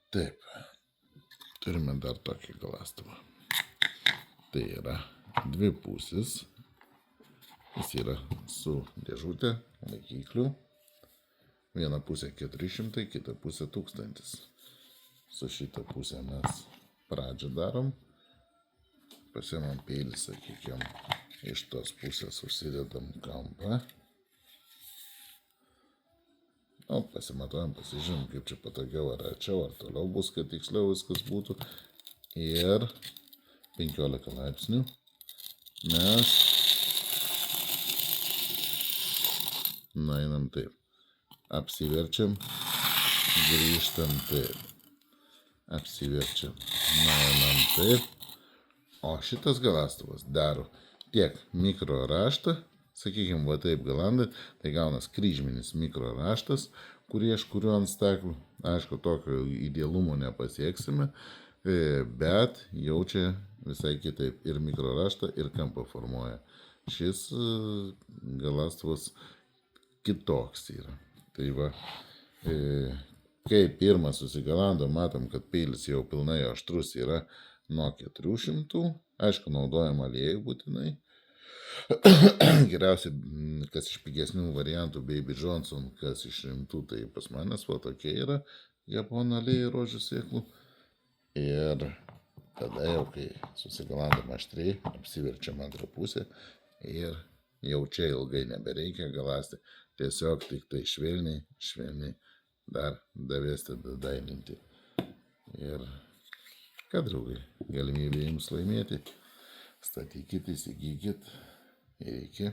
Taip, turime dar tokį galastuvą. Tai yra dvi pusės. Jis yra su dėžutė, laikikliu. Viena pusė 400, kita pusė 1000. Su šitą pusę mes pradžią darom. Pasiemam peilį, sakykime, iš tos pusės užsidedam kampą. Pasimatuojam, pasižiūrim, kaip čia patogiau, ar arčiau, ar toliau bus, kad tiksliau viskas būtų. Ir 15 laipsnių mes nueinam taip. Apsiverčiam, grįžtam taip. Apsiverčiam, nueinam taip. O šitas galastuvas daro tiek mikro raštą, sakykime, va taip galandai, tai gaunas kryžminis mikro raštas, kurį aš kuriu ant staklių. Aišku, tokio idealumo nepasieksime, bet jaučia visai kitaip ir mikro raštą, ir kampą formuoja. Šis galastuvas kitoks yra. Tai va, kai pirmą susigalandom, matom, kad peilis jau pilnai aštrus yra nuo 400, aišku, naudojam aliejų būtinai. Geriausiai, kas iš pigesnių variantų, Baby Johnson, kas iš rimtų, tai pas manęs va tokie yra japonų aliejai rožių sėklų. Ir tada jau, kai susigalandom aštriai, apsiverčiam antrą pusę ir jau čia ilgai nebereikia galąsti, tiesiog tik tai švelniai dar davesti, dadailinti. Ir ką, draugai, galimybė jums laimėti, statykit, įsigykit ir iki.